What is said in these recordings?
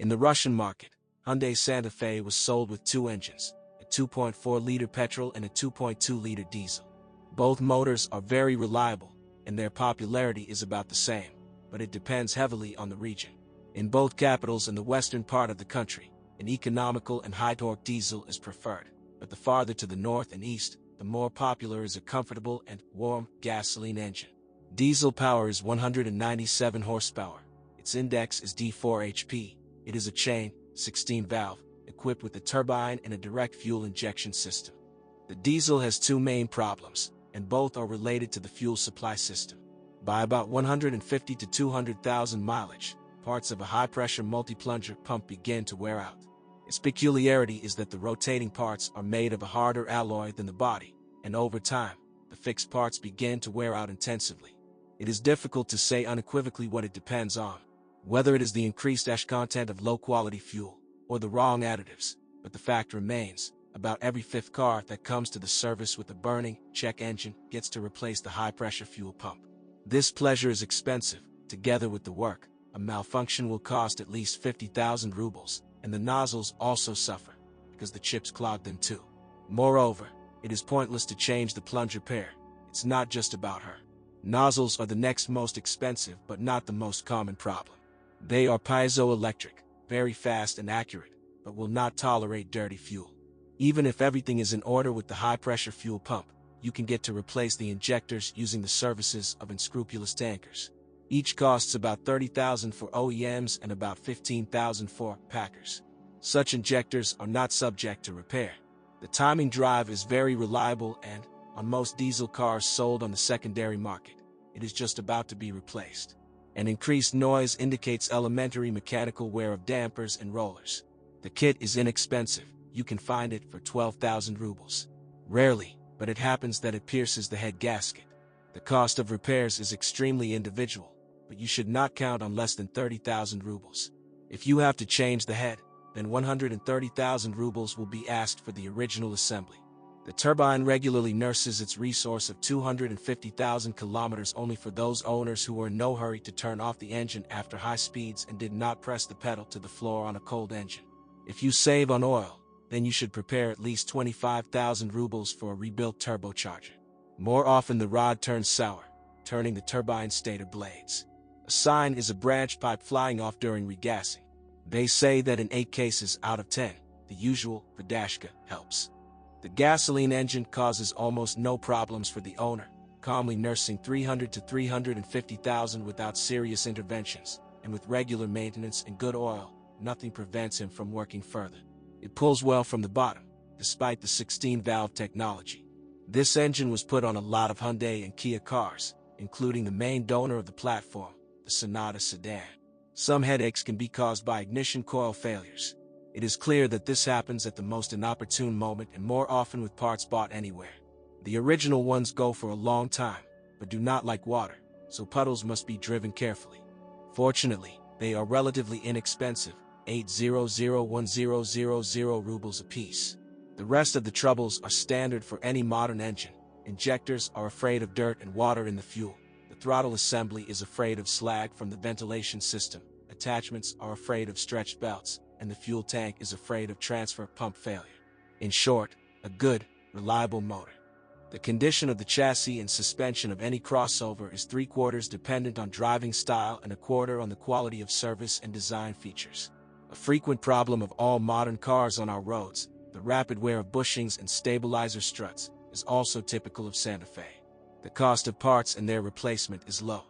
In the Russian market, Hyundai Santa Fe was sold with two engines, a 2.4-liter petrol and a 2.2-liter diesel. Both motors are very reliable, and their popularity is about the same, but it depends heavily on the region. In both capitals and the western part of the country, an economical and high-torque diesel is preferred, but the farther to the north and east, the more popular is a comfortable and warm gasoline engine. Diesel power is 197 horsepower. Its index is D4 HP. It is a chain, 16-valve, equipped with a turbine and a direct fuel injection system. The diesel has two main problems, and both are related to the fuel supply system. By about 150 to 200,000 mileage, parts of a high-pressure multi-plunger pump begin to wear out. Its peculiarity is that the rotating parts are made of a harder alloy than the body, and over time, the fixed parts begin to wear out intensively. It is difficult to say unequivocally what it depends on, whether it is the increased ash content of low-quality fuel or the wrong additives, but the fact remains, about every fifth car that comes to the service with a burning check engine gets to replace the high-pressure fuel pump. This pleasure is expensive. Together with the work, a malfunction will cost at least 50,000 rubles, and the nozzles also suffer, because the chips clog them too. Moreover, it is pointless to change the plunger pair. It's not just about her. Nozzles are the next most expensive but not the most common problem. They are piezoelectric, very fast and accurate, but will not tolerate dirty fuel. Even if everything is in order with the high-pressure fuel pump, you can get to replace the injectors using the services of unscrupulous tankers. Each costs about 30,000 for OEMs and about 15,000 for packers. Such injectors are not subject to repair. The timing drive is very reliable and, on most diesel cars sold on the secondary market, it is just about to be replaced. An increased noise indicates elementary mechanical wear of dampers and rollers. The kit is inexpensive. You can find it for 12,000 rubles. Rarely, but it happens that it pierces the head gasket. The cost of repairs is extremely individual, but you should not count on less than 30,000 rubles. If you have to change the head, then 130,000 rubles will be asked for the original assembly. The turbine regularly nurses its resource of 250,000 kilometers only for those owners who are in no hurry to turn off the engine after high speeds and did not press the pedal to the floor on a cold engine. If you save on oil, then you should prepare at least 25,000 rubles for a rebuilt turbocharger. More often the rod turns sour, turning the turbine stator blades. A sign is a branch pipe flying off during regassing. They say that in 8 cases out of 10, the usual Vidashka helps. The gasoline engine causes almost no problems for the owner, calmly nursing 300 to 350,000 without serious interventions, and with regular maintenance and good oil, nothing prevents him from working further. It pulls well from the bottom, despite the 16-valve technology. This engine was put on a lot of Hyundai and Kia cars, including the main donor of the platform, the Sonata sedan. Some headaches can be caused by ignition coil failures. It is clear that this happens at the most inopportune moment and more often with parts bought anywhere. The original ones go for a long time, but do not like water, so puddles must be driven carefully. Fortunately, they are relatively inexpensive, 800,1000 rubles apiece. The rest of the troubles are standard for any modern engine. Injectors are afraid of dirt and water in the fuel. The throttle assembly is afraid of slag from the ventilation system. Attachments are afraid of stretched belts, and the fuel tank is afraid of transfer pump failure. In short, a good, reliable motor. The condition of the chassis and suspension of any crossover is 3/4 dependent on driving style and 1/4 on the quality of service and design features. A frequent problem of all modern cars on our roads, the rapid wear of bushings and stabilizer struts, is also typical of Santa Fe. The cost of parts and their replacement is low.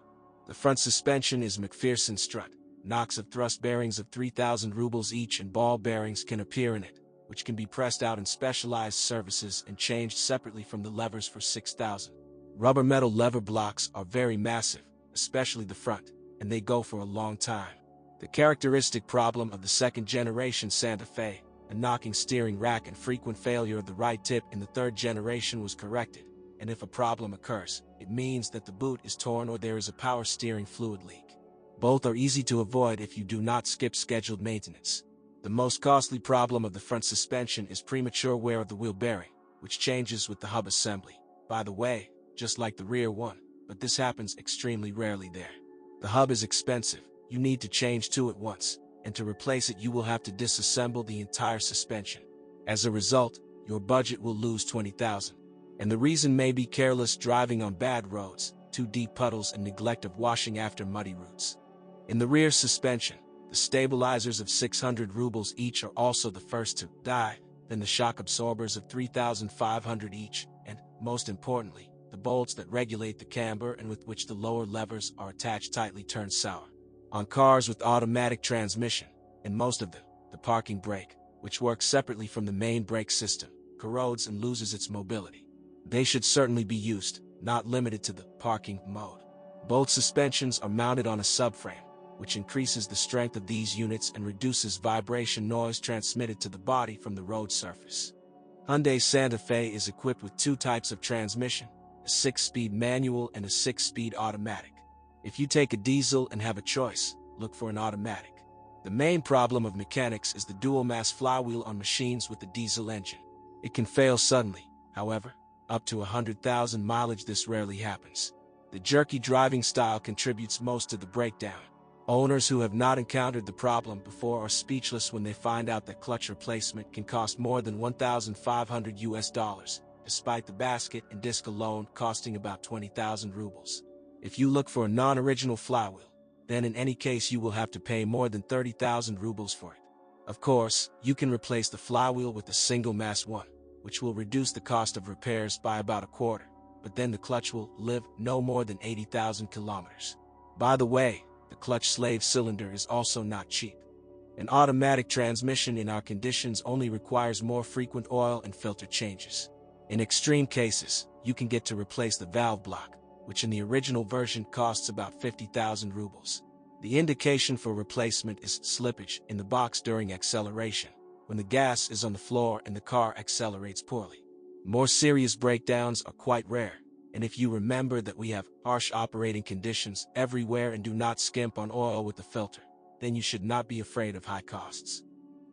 The front suspension is McPherson strut. Knocks of thrust bearings of 3,000 rubles each and ball bearings can appear in it, which can be pressed out in specialized services and changed separately from the levers for 6,000. Rubber metal lever blocks are very massive, especially the front, and they go for a long time. The characteristic problem of the second-generation Santa Fe, a knocking steering rack and frequent failure of the right tip in the third generation, was corrected, and if a problem occurs, it means that the boot is torn or there is a power steering fluid leak. Both are easy to avoid if you do not skip scheduled maintenance. The most costly problem of the front suspension is premature wear of the wheel bearing, which changes with the hub assembly. By the way, just like the rear one, but this happens extremely rarely there. The hub is expensive. You need to change two at once. and to replace it you will have to disassemble the entire suspension. As a result, your budget will lose $20,000. And the reason may be careless driving on bad roads, too deep puddles, and neglect of washing after muddy routes. In the rear suspension, the stabilizers of 600 rubles each are also the first to die, then the shock absorbers of 3,500 each, and, most importantly, the bolts that regulate the camber and with which the lower levers are attached tightly turn sour. On cars with automatic transmission, and most of them, the parking brake, which works separately from the main brake system, corrodes and loses its mobility. They should certainly be used, not limited to the parking mode. Both suspensions are mounted on a subframe, which increases the strength of these units and reduces vibration noise transmitted to the body from the road surface. Hyundai Santa Fe is equipped with two types of transmission, a 6-speed manual and a 6-speed automatic. If you take a diesel and have a choice, look for an automatic. The main problem of mechanics is the dual-mass flywheel on machines with the diesel engine. It can fail suddenly, however. Up to 100,000 mileage this rarely happens. The jerky driving style contributes most to the breakdown. Owners who have not encountered the problem before are speechless when they find out that clutch replacement can cost more than $1,500, despite the basket and disc alone costing about 20,000 rubles. If you look for a non-original flywheel, then in any case you will have to pay more than 30,000 rubles for it. Of course, you can replace the flywheel with a single-mass one, which will reduce the cost of repairs by about a quarter, but then the clutch will live no more than 80,000 kilometers. By the way, the clutch slave cylinder is also not cheap. An automatic transmission in our conditions only requires more frequent oil and filter changes. In extreme cases, you can get to replace the valve block, which in the original version costs about 50,000 rubles. The indication for replacement is slippage in the box during acceleration, when the gas is on the floor and the car accelerates poorly. More serious breakdowns are quite rare, and if you remember that we have harsh operating conditions everywhere and do not skimp on oil with the filter, then you should not be afraid of high costs.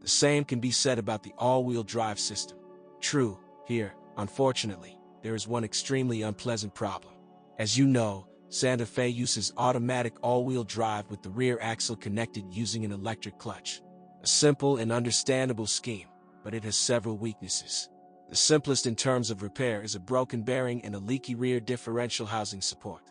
The same can be said about the all-wheel drive system. True, here, unfortunately, there is one extremely unpleasant problem. As you know, Santa Fe uses automatic all-wheel drive with the rear axle connected using an electric clutch. A simple and understandable scheme, but it has several weaknesses. The simplest in terms of repair is a broken bearing and a leaky rear differential housing support.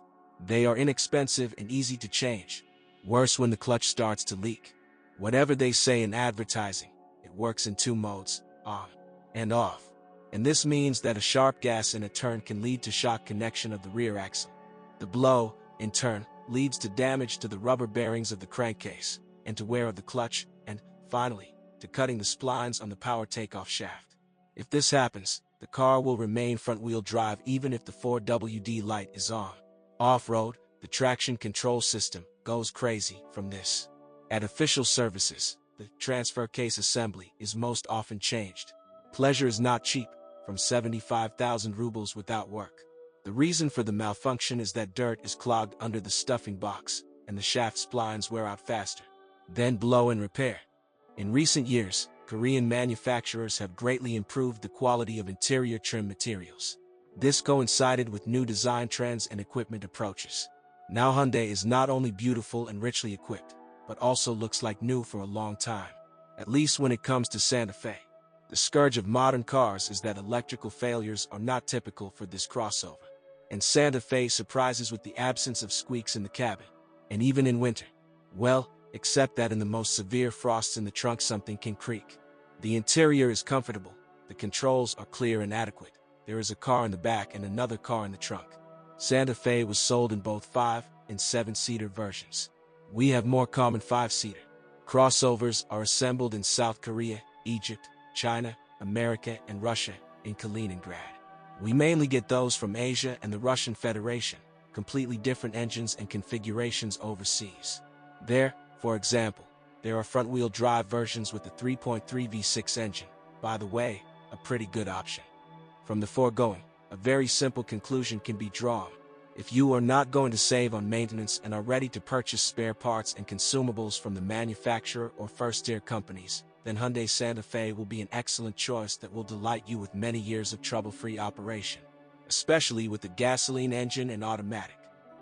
They are inexpensive and easy to change. Worse when the clutch starts to leak. Whatever they say in advertising, it works in two modes, on and off. And this means that a sharp gas in a turn can lead to shock connection of the rear axle. The blow, in turn, leads to damage to the rubber bearings of the crankcase, and to wear of the clutch, and, finally, to cutting the splines on the power takeoff shaft. If this happens, the car will remain front-wheel drive even if the 4WD light is on. Off-road, the traction control system goes crazy from this. At official services, the transfer case assembly is most often changed. Pleasure is not cheap, from 75,000 rubles without work. The reason for the malfunction is that dirt is clogged under the stuffing box, and the shaft splines wear out faster. Then blow and repair. In recent years, Korean manufacturers have greatly improved the quality of interior trim materials. This coincided with new design trends and equipment approaches. Now Hyundai is not only beautiful and richly equipped, but also looks like new for a long time. At least when it comes to Santa Fe. The scourge of modern cars is that electrical failures are not typical for this crossover. And Santa Fe surprises with the absence of squeaks in the cabin, and even in winter. Well, except that in the most severe frosts in the trunk something can creak. The interior is comfortable, the controls are clear and adequate. There is a car in the back and another car in the trunk. Santa Fe was sold in both 5- and 7-seater versions. We have more common 5-seater. Crossovers are assembled in South Korea, Egypt, China, America, and Russia, in Kaliningrad. We mainly get those from Asia and the Russian Federation, completely different engines and configurations overseas. There, for example, there are front-wheel drive versions with the 3.3 V6 engine, by the way, a pretty good option. From the foregoing, a very simple conclusion can be drawn. If you are not going to save on maintenance and are ready to purchase spare parts and consumables from the manufacturer or first-tier companies, then Hyundai Santa Fe will be an excellent choice that will delight you with many years of trouble-free operation, especially with the gasoline engine and automatic.